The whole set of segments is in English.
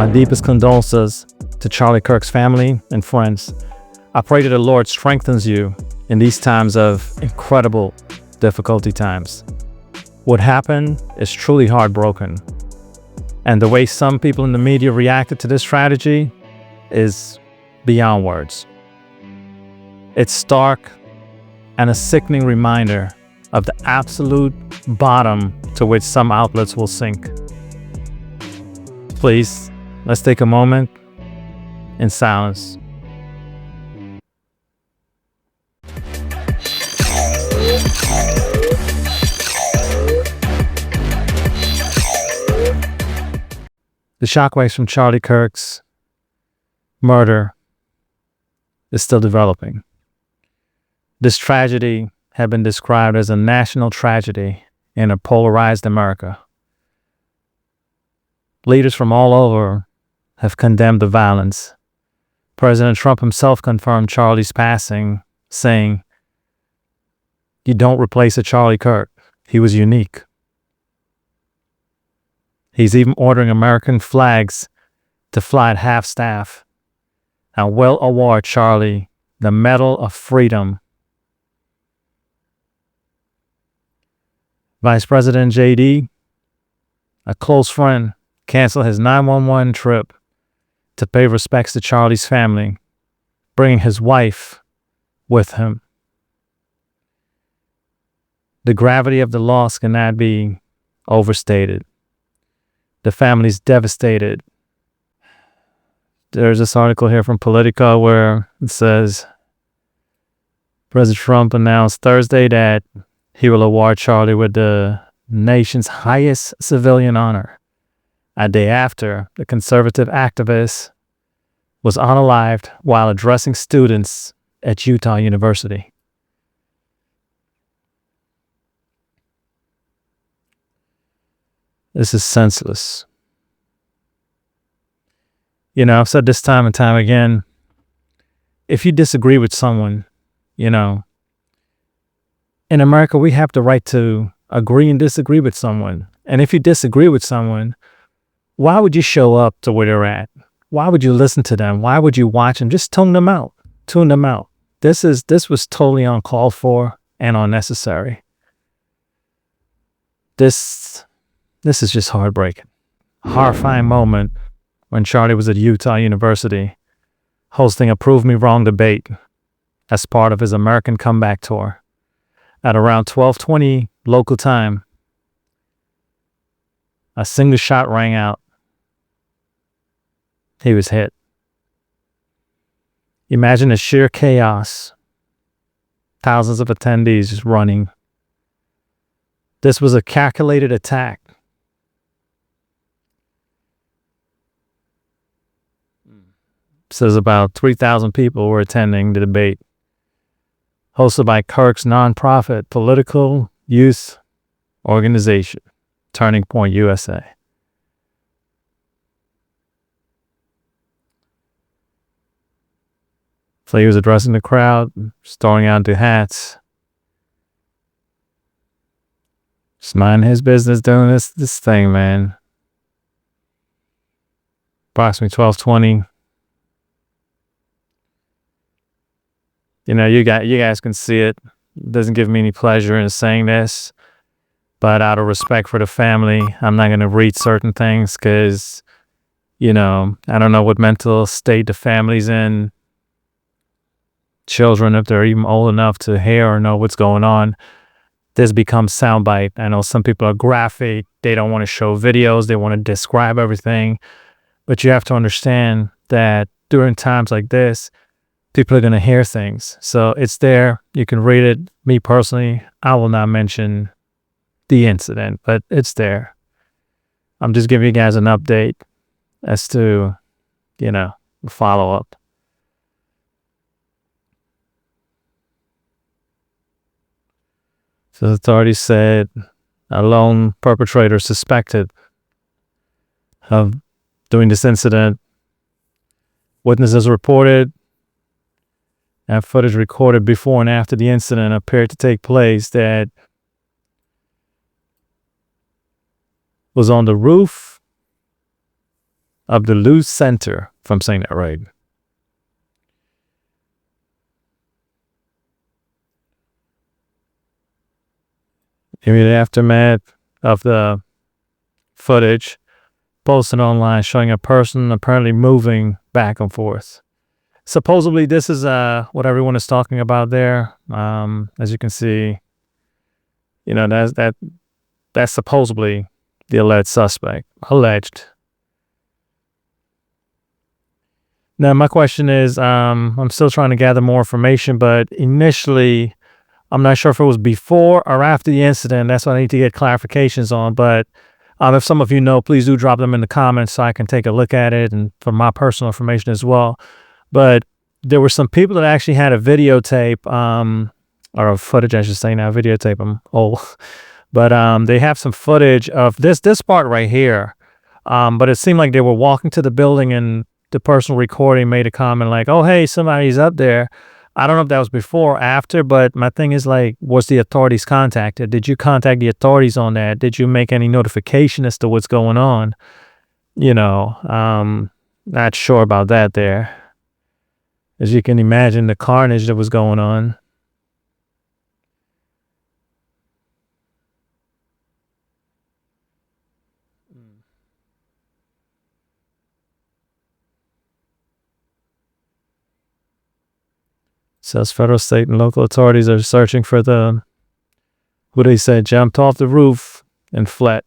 My deepest condolences to Charlie Kirk's family and friends. I pray that the Lord strengthens you in these times of incredible difficulty times. What happened is truly heartbroken. And the way some people in the media reacted to this tragedy is beyond words. It's stark and a sickening reminder of the absolute bottom to which some outlets will sink. Please, let's take a moment in silence. The shockwaves from Charlie Kirk's murder is still developing. This tragedy had been described as a national tragedy in a polarized America. Leaders from all over have condemned the violence. President Trump himself confirmed Charlie's passing, saying, "You don't replace a Charlie Kirk. He was unique." He's even ordering American flags to fly at half-staff and will award Charlie the Medal of Freedom. Vice President JD, a close friend, canceled his 911 trip to pay respects to Charlie's family, bringing his wife with him. The gravity of the loss cannot be overstated. The family's devastated. There's this article here from Politico where it says, President Trump announced Thursday that he will award Charlie with the nation's highest civilian honor. A day after, the conservative activist was unalived while addressing students at Utah University. This is senseless. You know, I've said this time and time again, if you disagree with someone, in America, we have the right to agree and disagree with someone. And if you disagree with someone, why would you show up to where they're at? Why would you listen to them? Why would you watch them? Just tune them out. Tune them out. This was totally uncalled for and unnecessary. This is just heartbreaking. Horrifying moment when Charlie was at Utah University hosting a Prove Me Wrong debate as part of his American Comeback Tour. At around 12:20 local time, a single shot rang out. He was hit. Imagine the sheer chaos. Thousands of attendees just running. This was a calculated attack. Says about 3,000 people were attending the debate, hosted by Kirk's nonprofit political youth organization, Turning Point USA. So he was addressing the crowd, throwing out the hats, just minding his business, doing this thing, man. Approximately 12:20. You guys can see it. It doesn't give me any pleasure in saying this, but out of respect for the family, I'm not going to read certain things because, I don't know what mental state the family's in. Children, if they're even old enough to hear or know what's going on, this becomes soundbite. I know some people are graphic. They don't want to show videos. They want to describe everything. But you have to understand that during times like this, people are going to hear things. So it's there. You can read it. Me personally, I will not mention the incident, but it's there. I'm just giving you guys an update as to, the follow-up. So the authorities said a lone perpetrator suspected of doing this incident. Witnesses reported and footage recorded before and after the incident appeared to take place that was on the roof of the Lou Center, if I'm saying that right. Immediate aftermath of the footage posted online showing a person apparently moving back and forth. Supposedly, this is what everyone is talking about there. As you can see, that's supposedly the alleged suspect. Alleged. Now, my question is, I'm still trying to gather more information, but initially, I'm not sure if it was before or after the incident. That's what I need to get clarifications on. But if some of you know, please do drop them in the comments so I can take a look at it and for my personal information as well. But there were some people that actually had a videotape, or a footage, I should say now, videotape, I'm old. But they have some footage of this part right here. But it seemed like they were walking to the building and the person recording made a comment like, oh, hey, somebody's up there. I don't know if that was before or after, but my thing is like, was the authorities contacted? Did you contact the authorities on that? Did you make any notification as to what's going on? Not sure about that there. As you can imagine, the carnage that was going on. Says federal, state, and local authorities are searching for the, who they said jumped off the roof and fled.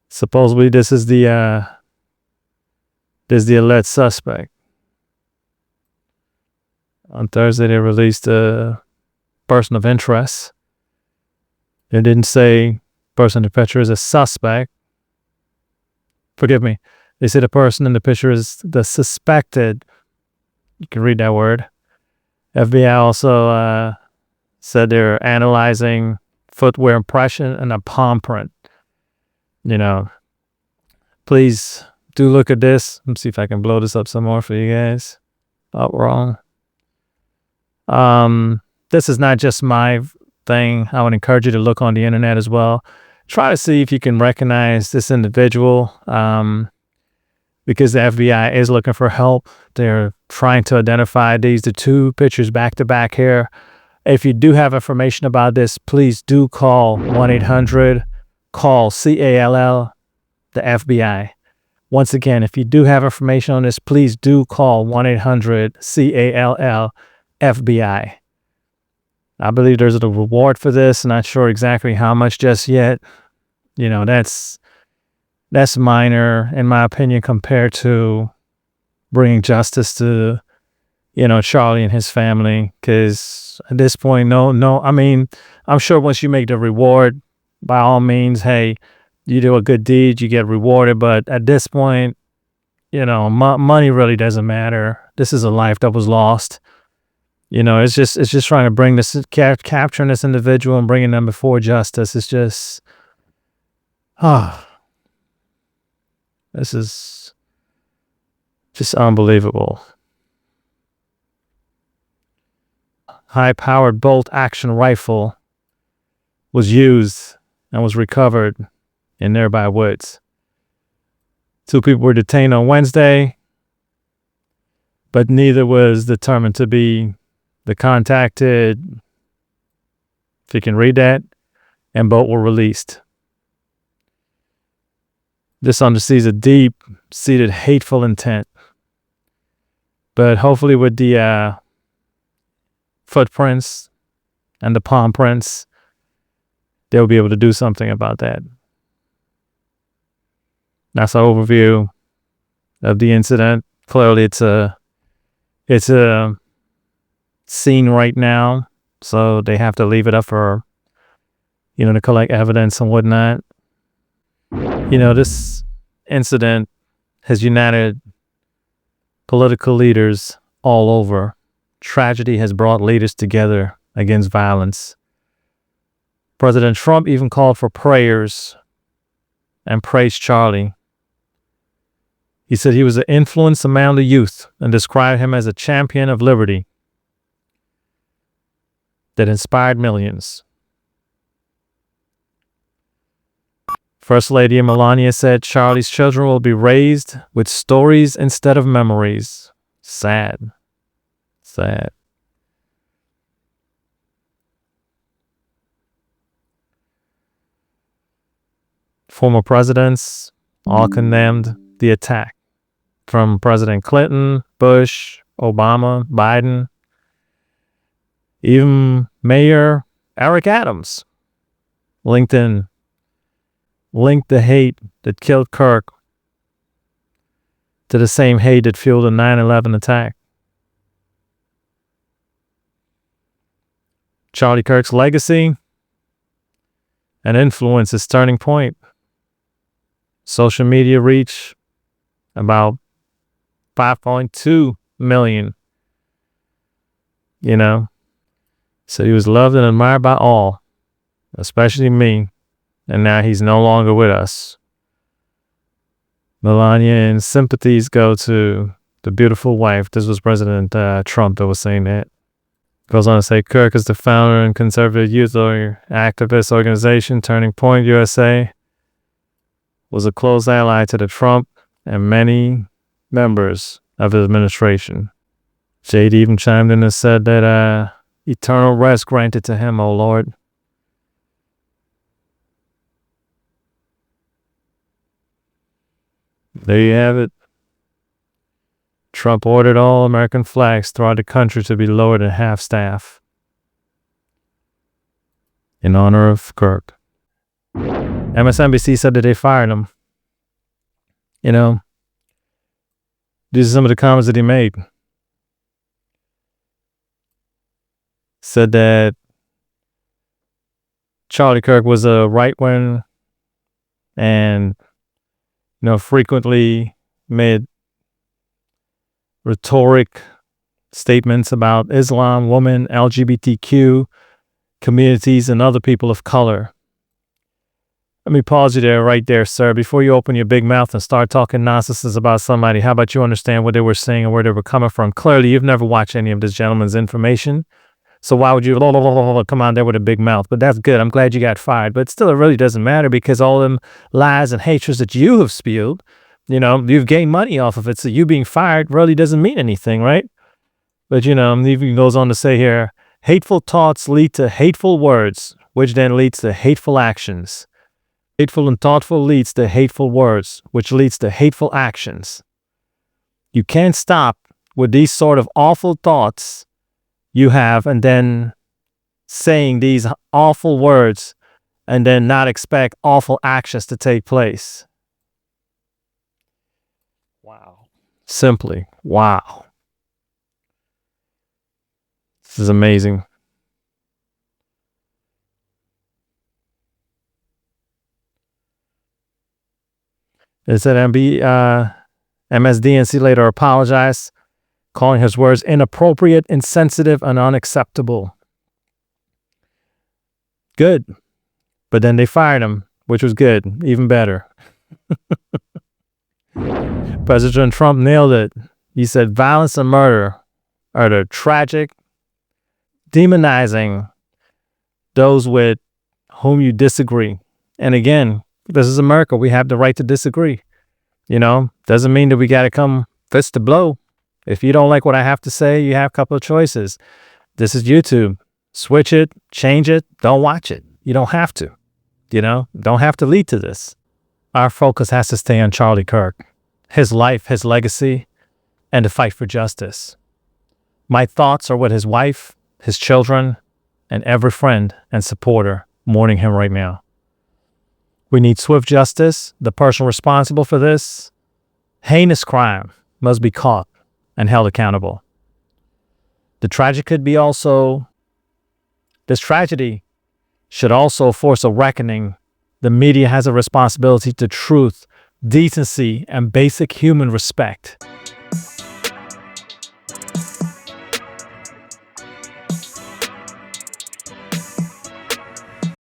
Supposedly, this is the alleged suspect. On Thursday, they released a person of interest. They didn't say person in the picture is a suspect. Forgive me. They said the person in the picture is the suspected. You can read that word. FBI also said they're analyzing footwear impression and a palm print. Please do look at this. Let me see if I can blow this up some more for you guys. Oh, wrong. This is not just my thing. I would encourage you to look on the internet as well. Try to see if you can recognize this individual, because the FBI is looking for help. They're trying to identify the two pictures back to back here. If you do have information about this, please do call 1-800-CALL, CALL, the FBI. Once again, if you do have information on this, please do call 1-800-CALL, FBI. I believe there's a reward for this. Not sure exactly how much just yet. That's minor, in my opinion, compared to bringing justice to, Charlie and his family. Because at this point, no. I mean, I'm sure once you make the reward, by all means, hey, you do a good deed, you get rewarded. But at this point, money really doesn't matter. This is a life that was lost. It's just trying to bring this, capturing this individual and bringing them before justice. It's just, this is just unbelievable. High-powered bolt-action rifle was used and was recovered in nearby woods. 2 people were detained on Wednesday, but neither was determined to be the contacted, if you can read that, and both were released. This undersees a deep-seated hateful intent. But hopefully with the footprints and the palm prints, they'll be able to do something about that. That's our overview of the incident. Clearly it's a scene right now, so they have to leave it up for, to collect evidence and whatnot. This incident has united political leaders all over. Tragedy has brought leaders together against violence. President Trump even called for prayers and praised Charlie. He said he was an influence among the youth and described him as a champion of liberty. that inspired millions. First Lady Melania said Charlie's children will be raised with stories instead of memories. Sad. Sad. Former presidents all condemned the attack, from President Clinton, Bush, Obama, Biden, even Mayor Eric Adams. LinkedIn linked the hate that killed Kirk to the same hate that fueled the 9/11 attack. Charlie Kirk's legacy and influence is turning point. Social media reach about 5.2 million. So he was loved and admired by all, especially me. And now he's no longer with us. Melania, and sympathies go to the beautiful wife. This was President Trump that was saying that. Goes on to say, Kirk is the founder and conservative youth or activist organization Turning Point USA. Was a close ally to the Trump and many members of his administration. Jade even chimed in and said that eternal rest granted to him, O Lord. There you have it. Trump ordered all American flags throughout the country to be lowered at half-staff in honor of Kirk. MSNBC said that they fired him. These are some of the comments that he made. Said that Charlie Kirk was a right-wing and frequently made rhetoric statements about Islam, women, LGBTQ communities, and other people of color. Let me pause you there, right there, sir. Before you open your big mouth and start talking nonsense about somebody, how about you understand what they were saying and where they were coming from? Clearly, you've never watched any of this gentleman's information. So why would you come on there with a big mouth? But that's good. I'm glad you got fired. But still, it really doesn't matter, because all them lies and hatreds that you have spewed, you've gained money off of it. So you being fired really doesn't mean anything, right? But, he even goes on to say here, hateful thoughts lead to hateful words, which then leads to hateful actions. Hateful and thoughtful leads to hateful words, which leads to hateful actions. You can't stop with these sort of awful thoughts you have and then saying these awful words and then not expect awful actions to take place. Wow. Simply, wow. This is amazing. It said MSDNC later apologized, calling his words inappropriate, insensitive, and unacceptable. Good. But then they fired him, which was good, even better. President Trump nailed it. He said violence and murder are the tragic, demonizing those with whom you disagree. And again, this is America. We have the right to disagree. Doesn't mean that we got to come fist to blow. If you don't like what I have to say, you have a couple of choices. This is YouTube. Switch it, change it, don't watch it. You don't have to. Don't have to lead to this. Our focus has to stay on Charlie Kirk, his life, his legacy, and the fight for justice. My thoughts are with his wife, his children, and every friend and supporter mourning him right now. We need swift justice. The person responsible for this heinous crime must be caught and held accountable. This tragedy should also force a reckoning. The media has a responsibility to truth, decency, and basic human respect.